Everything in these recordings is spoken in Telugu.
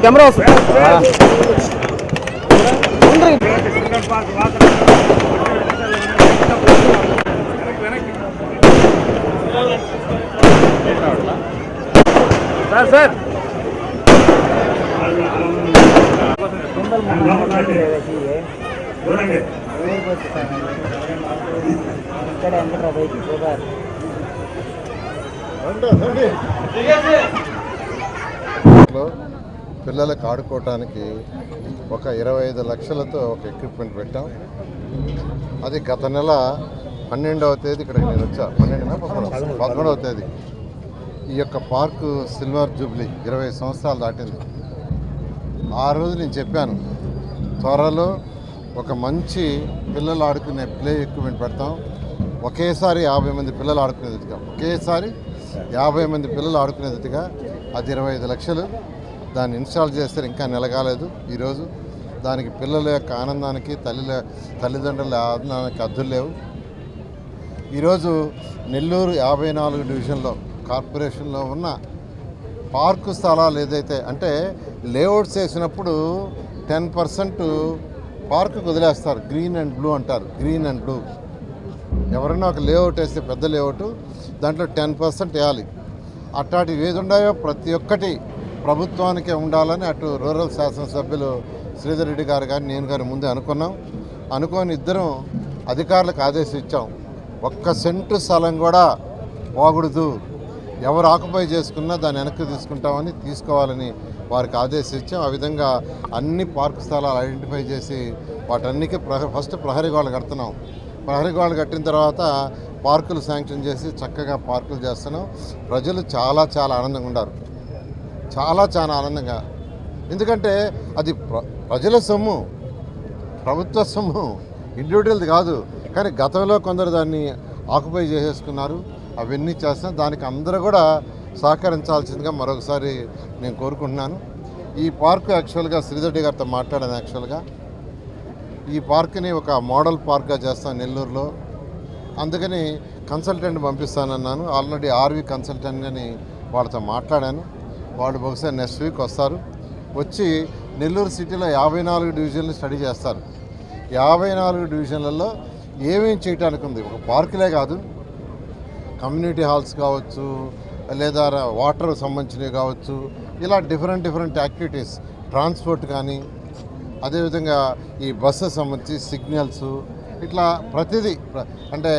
కెమెరా వస్తుంది. సార్ సార్ పిల్లలకు ఆడుకోవటానికి ఒక 25 లక్షలతో ఒక ఎక్విప్మెంట్ పెట్టాం. అది గత నెల 12వ తేదీ ఇక్కడికి నేను వచ్చా. 11వ తేదీ ఈ యొక్క పార్కు సిల్వర్ జూబ్లీ 20 సంవత్సరాలు దాటింది. ఆ రోజు నేను చెప్పాను, త్వరలో ఒక మంచి పిల్లలు ఆడుకునే ప్లే ఎక్విప్మెంట్ పెడతాం. ఒకేసారి 50 మంది పిల్లలు ఆడుకునేదిగా, ఒకేసారి 50 మంది పిల్లలు ఆడుకునేదిగా. అది 25 లక్షలు. దాన్ని ఇన్స్టాల్ చేస్తే ఇంకా నెలగాలేదు. ఈరోజు దానికి పిల్లల యొక్క ఆనందానికి తల్లిదండ్రుల ఆనందానికి అద్దులు లేవు. ఈరోజు నెల్లూరు 54 డివిజన్లో కార్పొరేషన్లో ఉన్న పార్కు స్థలాలు ఏదైతే అంటే లేఅవుట్స్ వేసినప్పుడు 10% పార్కుకు వదిలేస్తారు. గ్రీన్ అండ్ బ్లూ అంటారు. గ్రీన్ అండ్ బ్లూ ఎవరైనా ఒక లేఅవుట్ వేస్తే పెద్ద లేఅవుట్ దాంట్లో 10% వేయాలి. అట్లాంటివి ఏది ఉన్నాయో ప్రతి ఒక్కటి ప్రభుత్వానికే ఉండాలని అటు రూరల్ శాసనసభ్యులు శ్రీధర్ రెడ్డి గారు కానీ నేను గారు ముందే అనుకొని ఇద్దరం అధికారులకు ఆదేశించాం. 1 సెంటు స్థలం కూడా పోకూడదు, ఎవరు ఆక్యుపై చేసుకున్నా దాన్ని వెనక్కి తీసుకోవాలని వారికి ఆదేశించాం. ఆ విధంగా అన్ని పార్కు స్థలాలు ఐడెంటిఫై చేసి వాటన్నిటికీ ఫస్ట్ ప్రహరీ గోడలు కడుతున్నాం. ప్రహరీ గోడలు కట్టిన తర్వాత పార్కులు శాంక్షన్ చేసి చక్కగా పార్కులు చేస్తున్నాం. ప్రజలు చాలా ఆనందంగా ఉన్నారు. చాలా ఆనందంగా. ఎందుకంటే అది ప్రజల సొమ్ము, ప్రభుత్వ సొమ్ము, ఇండివిజువల్ది కాదు. కానీ గతంలో కొందరు దాన్ని ఆక్యుపై చేసేసుకున్నారు. అవన్నీ చేస్తాం. దానికి అందరూ కూడా సహకరించాల్సిందిగా మరొకసారి నేను కోరుకుంటున్నాను. ఈ పార్కు యాక్చువల్గా శ్రీధర్ గారితో మాట్లాడాను. యాక్చువల్గా ఈ పార్కుని ఒక మోడల్ పార్క్గా చేస్తాను నెల్లూరులో. అందుకని కన్సల్టెంట్ పంపిస్తానన్నాను. ఆల్రెడీ ఆర్వి కన్సల్టెంట్ అని వాళ్ళతో మాట్లాడాను. వాళ్ళు బహుశా నెక్స్ట్ వీక్ వస్తారు. వచ్చి నెల్లూరు సిటీలో 54 డివిజన్లు స్టడీ చేస్తారు. 54 డివిజన్లలో ఏమేమి చేయడానికి ఉంది. ఒక పార్కులే కాదు, కమ్యూనిటీ హాల్స్ కావచ్చు, లేదా వాటర్ సంబంధించినవి కావచ్చు, ఇలా డిఫరెంట్ యాక్టివిటీస్, ట్రాన్స్పోర్ట్ కానీ, అదేవిధంగా ఈ బస్సెస్ సంబంధించి సిగ్నల్స్, ఇట్లా ప్రతిదీ అంటే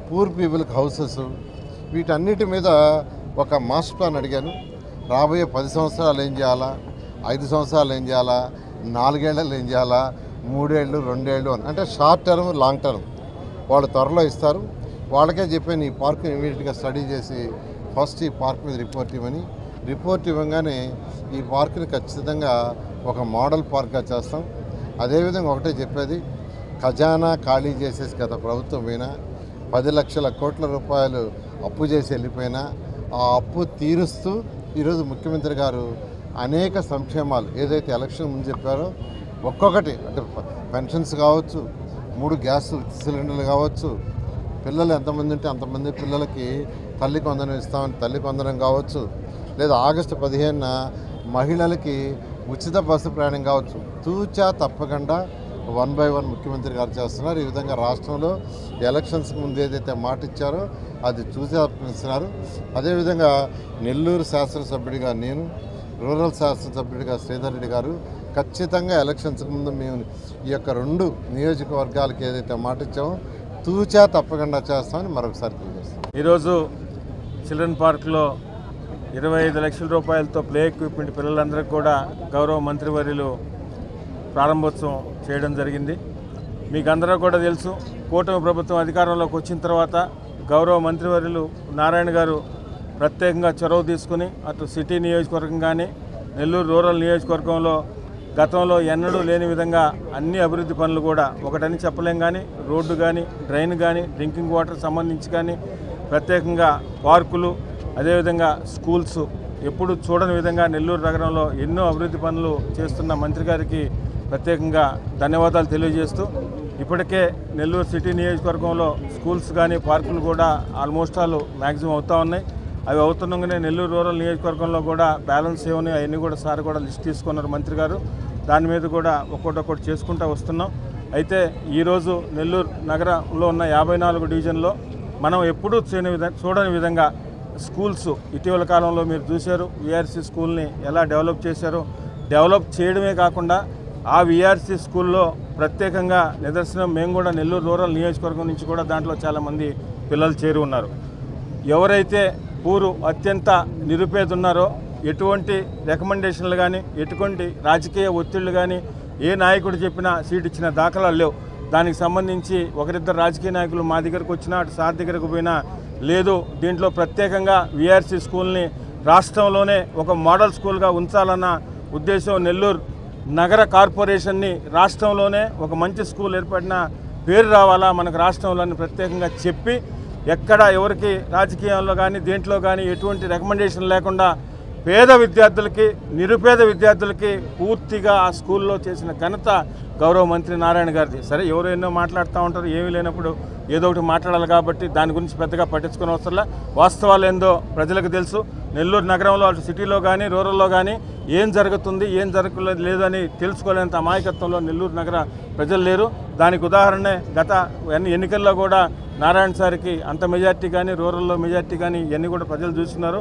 పూర్ పీపుల్కి హౌసెస్, వీటన్నిటి మీద ఒక మాస్టర్ ప్లాన్ అడిగాను. రాబోయే 10 సంవత్సరాలు ఏం చేయాలా, 5 సంవత్సరాలు ఏం చేయాలా, 4 ఏళ్ళు ఏం చేయాలా, 3 ఏళ్ళు 2 ఏళ్ళు అని, అంటే షార్ట్ టర్మ్ లాంగ్ టర్మ్ వాళ్ళు త్వరలో ఇస్తారు. వాళ్ళకే చెప్పాను ఈ పార్క్ ఇమీడియట్గా స్టడీ చేసి ఫస్ట్ ఈ పార్క్ మీద రిపోర్ట్ ఇవ్వగానే ఈ పార్కుని ఖచ్చితంగా ఒక మోడల్ పార్క్గా చేస్తాం. అదేవిధంగా ఒకటే చెప్పేది, ఖజానా ఖాళీ చేసేసి గత ప్రభుత్వం పోయినా 10 లక్షల కోట్ల రూపాయలు అప్పు చేసి వెళ్ళిపోయినా ఆ అప్పు తీరుస్తూ ఈరోజు ముఖ్యమంత్రి గారు అనేక సంక్షేమాలు ఏదైతే ఎలక్షన్ ముందు చెప్పారో ఒక్కొక్కటి, అంటే పెన్షన్స్ కావచ్చు, 3 గ్యాస్ సిలిండర్లు కావచ్చు, పిల్లలు ఎంతమంది ఉంటే అంతమంది పిల్లలకి తల్లికి వందనం ఇస్తామని తల్లికి వందనం కావచ్చు, లేదా ఆగస్టు 15న మహిళలకి ఉచిత బస్సు ప్రయాణం కావచ్చు, తూచా తప్పకుండా 1 by 1 ముఖ్యమంత్రి గారు చేస్తున్నారు. ఈ విధంగా రాష్ట్రంలో ఎలక్షన్స్కి ముందు ఏదైతే మాట ఇచ్చారో అది చూసేస్తున్నారు. అదేవిధంగా నెల్లూరు శాసనసభ్యుడిగా నేను, రూరల్ శాసనసభ్యుడిగా శ్రీధర్ రెడ్డి గారు ఖచ్చితంగా ఎలక్షన్స్కి ముందు మేము ఈ యొక్క 2 నియోజకవర్గాలకి ఏదైతే మాట ఇచ్చామో తూచా తప్పకుండా చేస్తామని మరొకసారి తెలియజేస్తాం. ఈరోజు చిల్డ్రన్ పార్క్లో 25 లక్షల రూపాయలతో ప్లే ఎక్విప్మెంట్ పిల్లలందరికీ కూడా గౌరవ మంత్రివర్యులు ప్రారంభోత్సవం చేయడం జరిగింది. మీకు అందరూ కూడా తెలుసు, కూటమి ప్రభుత్వం అధికారంలోకి వచ్చిన తర్వాత గౌరవ మంత్రివర్యులు నారాయణ గారు ప్రత్యేకంగా చొరవ తీసుకుని అటు సిటీ నియోజకవర్గం కానీ నెల్లూరు రూరల్ నియోజకవర్గంలో గతంలో ఎన్నడూ లేని విధంగా అన్ని అభివృద్ధి పనులు కూడా ఒకటని చెప్పలేం, కానీ రోడ్డు కానీ, డ్రైన్ కానీ, డ్రింకింగ్ వాటర్ సంబంధించి కానీ, ప్రత్యేకంగా పార్కులు, అదేవిధంగా స్కూల్స్, ఎప్పుడు చూడని విధంగా నెల్లూరు నగరంలో ఎన్నో అభివృద్ధి పనులు చేస్తున్న మంత్రి గారికి ప్రత్యేకంగా ధన్యవాదాలు తెలియజేస్తూ, ఇప్పటికే నెల్లూరు సిటీ నియోజకవర్గంలో స్కూల్స్ కానీ పార్కులు కూడా ఆల్మోస్ట్ ఆల్ మ్యాక్సిమం అవుతూ ఉన్నాయి. అవి అవుతుండగానే నెల్లూరు రూరల్ నియోజకవర్గంలో కూడా బ్యాలెన్స్ ఏమని అవన్నీ కూడా సార్ కూడా లిస్ట్ తీసుకున్నారు మంత్రి గారు. దాని మీద కూడా ఒక్కొక్కటి చేసుకుంటూ వస్తున్నాం. అయితే ఈరోజు నెల్లూరు నగరంలో ఉన్న 54 డివిజన్లో మనం ఎప్పుడూ చూడని విధంగా స్కూల్స్ ఇటీవల కాలంలో మీరు చూశారు. విఆర్సీ స్కూల్ని ఎలా డెవలప్ చేశారో, డెవలప్ చేయడమే కాకుండా ఆ విఆర్సీ స్కూల్లో ప్రత్యేకంగా నిదర్శనం మేము కూడా నెల్లూరు రూరల్ నియోజకవర్గం నుంచి కూడా దాంట్లో చాలామంది పిల్లలు చేరి ఉన్నారు. ఎవరైతే అత్యంత నిరుపేద ఉన్నారో ఎటువంటి రికమెండేషన్లు కానీ ఎటువంటి రాజకీయ ఒత్తిళ్లు కానీ ఏ నాయకుడు చెప్పినా సీట్ ఇచ్చిన దాఖలాలు లేవు. దానికి సంబంధించి ఒకరిద్దరు రాజకీయ నాయకులు మా దగ్గరకు వచ్చినా అటు సార్ దగ్గరకు పోయినా లేదు. దీంట్లో ప్రత్యేకంగా విఆర్సీ స్కూల్ని రాష్ట్రంలోనే ఒక మోడల్ స్కూల్గా ఉంచాలన్న ఉద్దేశం, నెల్లూరు నగర కార్పొరేషన్ని రాష్ట్రంలోనే ఒక మంచి స్కూల్ ఏర్పడిన పేరు రావాలా మనకు రాష్ట్రంలోని ప్రత్యేకంగా చెప్పి ఎక్కడ ఎవరికి రాజకీయాల్లో కానీ దేంట్లో కానీ ఎటువంటి రికమెండేషన్ లేకుండా పేద విద్యార్థులకి నిరుపేద విద్యార్థులకి పూర్తిగా ఆ స్కూల్లో చేసిన ఘనత గౌరవ మంత్రి నారాయణ గారిది. సరే ఎవరు ఎన్నో మాట్లాడుతూ ఉంటారు, ఏమీ లేనప్పుడు ఏదో ఒకటి మాట్లాడాలి కాబట్టి దాని గురించి పెద్దగా పట్టించుకునే అవసరంలా. వాస్తవాలు ఏందో ప్రజలకు తెలుసు. నెల్లూరు నగరంలో అటు సిటీలో కానీ రూరల్లో కానీ ఏం జరుగుతుంది ఏం జరగలేదు లేదని తెలుసుకోలేనంత అమాయకత్వంలో నెల్లూరు నగర ప్రజలు లేరు. దానికి ఉదాహరణే గత ఎన్నికల్లో కూడా నారాయణ సార్కి అంత మెజార్టీ కానీ రూరల్లో మెజార్టీ కానీ ఇవన్నీ కూడా ప్రజలు చూస్తున్నారు.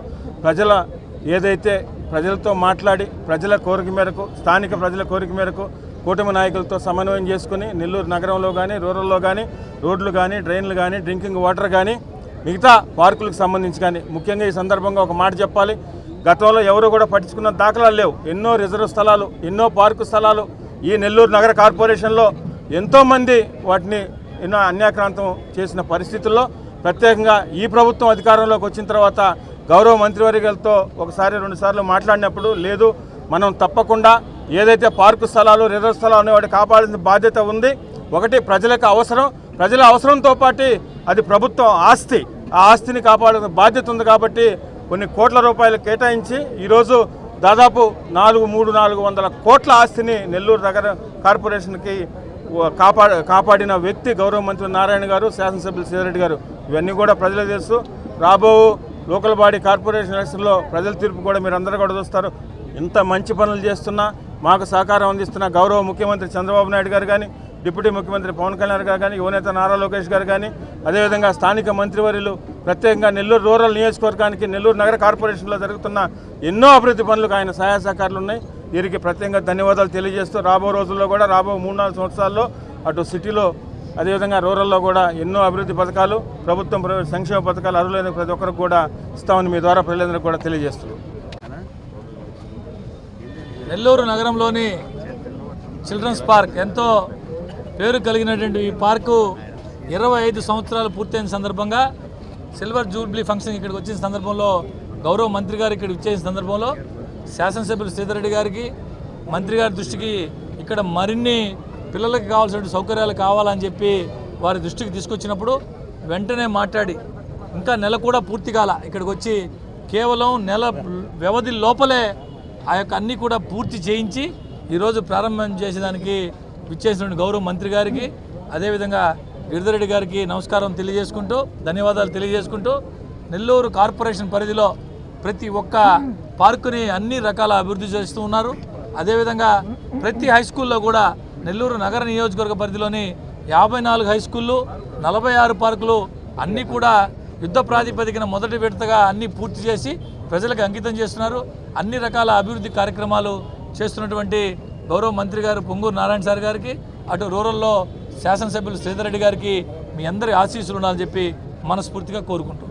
ఏదైతే ప్రజలతో మాట్లాడి ప్రజల కోరిక మేరకు స్థానిక ప్రజల కోరిక మేరకు కూటమి నాయకులతో సమన్వయం చేసుకుని నెల్లూరు నగరంలో కానీ రూరల్లో కానీ రోడ్లు కానీ డ్రైన్లు కానీ డ్రింకింగ్ వాటర్ కానీ మిగతా పార్కులకు సంబంధించి కానీ ముఖ్యంగా ఈ సందర్భంగా ఒక మాట చెప్పాలి. గతంలో ఎవరు కూడా పట్టించుకున్న దాఖలాలు లేవు. ఎన్నో రిజర్వ్ స్థలాలు, ఎన్నో పార్కు స్థలాలు ఈ నెల్లూరు నగర కార్పొరేషన్లో ఎంతోమంది వాటిని ఎన్నో అన్యాక్రాంతం చేసిన పరిస్థితుల్లో ప్రత్యేకంగా ఈ ప్రభుత్వం అధికారంలోకి వచ్చిన తర్వాత గౌరవ మంత్రివర్యులతో ఒకసారి 2 సార్లు మాట్లాడినప్పుడు లేదు మనం తప్పకుండా ఏదైతే పార్కు స్థలాలు రిజర్వ్ స్థలాలు ఉన్నాయో వాటి కాపాడాల్సిన బాధ్యత ఉంది. ఒకటి ప్రజలకు అవసరం, ప్రజల అవసరంతో పాటు అది ప్రభుత్వం ఆస్తి, ఆ ఆస్తిని కాపాడాల్సిన బాధ్యత ఉంది. కాబట్టి కొన్ని కోట్ల రూపాయలు కేటాయించి ఈరోజు దాదాపు 400 కోట్ల ఆస్తిని నెల్లూరు నగర కార్పొరేషన్కి కాపాడిన వ్యక్తి గౌరవ మంత్రి నారాయణ గారు, శాసనసభ్యులు సీతారెడ్డి గారు. ఇవన్నీ కూడా ప్రజలకు తెలుసు. రాబో లోకల్ బాడీ కార్పొరేషన్ ఎలక్షన్లో ప్రజల తీర్పు కూడా మీరు అందరూ కూడా చూస్తారు. ఇంత మంచి పనులు చేస్తున్నా మాకు సహకారం అందిస్తున్న గౌరవ ముఖ్యమంత్రి చంద్రబాబు నాయుడు గారు కానీ, డిప్యూటీ ముఖ్యమంత్రి పవన్ కళ్యాణ్ గారు కానీ, యువనేత నారా లోకేష్ గారు కానీ, అదేవిధంగా స్థానిక మంత్రివర్యులు ప్రత్యేకంగా నెల్లూరు రూరల్ నియోజకవర్గానికి నెల్లూరు నగర కార్పొరేషన్లో జరుగుతున్న ఎన్నో అభివృద్ధి పనులకు ఆయన సహాయ సహకారాలు ఉన్నాయి. వీరికి ప్రత్యేకంగా ధన్యవాదాలు తెలియజేస్తూ రాబో రోజుల్లో కూడా రాబో 3-4 సంవత్సరాల్లో అటు సిటీలో అదేవిధంగా రూరల్లో కూడా ఎన్నో అభివృద్ధి పథకాలు ప్రభుత్వం సంక్షేమ పథకాలు అర్హులైన ప్రతి ఒక్కరికి కూడా ఇస్తామని మీ ద్వారా ప్రజలందరికీ కూడా తెలియజేస్తున్నాం. నెల్లూరు నగరంలోని చిల్డ్రన్స్ పార్క్ ఎంతో పేరు కలిగినటువంటి ఈ పార్కు 25 సంవత్సరాలు పూర్తయిన సందర్భంగా సిల్వర్ జూబ్లీ ఫంక్షన్ ఇక్కడికి వచ్చిన సందర్భంలో గౌరవ మంత్రి గారు ఇక్కడికి వచ్చేసిన సందర్భంలో శాసనసభ్యులు సీతారెడ్డి గారికి మంత్రి గారి దృష్టికి ఇక్కడ మరిన్ని పిల్లలకి కావాల్సిన సౌకర్యాలు కావాలని చెప్పి వారి దృష్టికి తీసుకొచ్చినప్పుడు వెంటనే మాట్లాడి ఇంకా నెల కూడా పూర్తి కాల ఇక్కడికి వచ్చి కేవలం నెల వ్యవధి లోపలే ఆ యొక్క అన్నీ కూడా పూర్తి చేయించి ఈరోజు ప్రారంభం చేసేదానికి విచ్చేసిన గౌరవ మంత్రి గారికి అదేవిధంగా గిరిధరెడ్డి గారికి నమస్కారం తెలియజేసుకుంటూ ధన్యవాదాలు తెలియజేసుకుంటూ నెల్లూరు కార్పొరేషన్ పరిధిలో ప్రతి ఒక్క పార్కుని అన్ని రకాల అభివృద్ధి చేస్తూ ఉన్నారు. అదేవిధంగా ప్రతి హై స్కూల్లో కూడా నెల్లూరు నగర నియోజకవర్గ పరిధిలోని 54 హై స్కూళ్ళు 46 పార్కులు అన్నీ కూడా యుద్ధ ప్రాతిపదికన మొదటి విడతగా అన్నీ పూర్తి చేసి ప్రజలకు అంకితం చేస్తున్నారు. అన్ని రకాల అభివృద్ధి కార్యక్రమాలు చేస్తున్నటువంటి గౌరవ మంత్రి గారు పొంగూరు నారాయణ సార్ గారికి అటు రూరల్లో శాసనసభ్యులు శ్రీధర్ రెడ్డి గారికి మీ అందరి ఆశీస్సులు ఉండాలని చెప్పి మనస్ఫూర్తిగా కోరుకుంటున్నాను.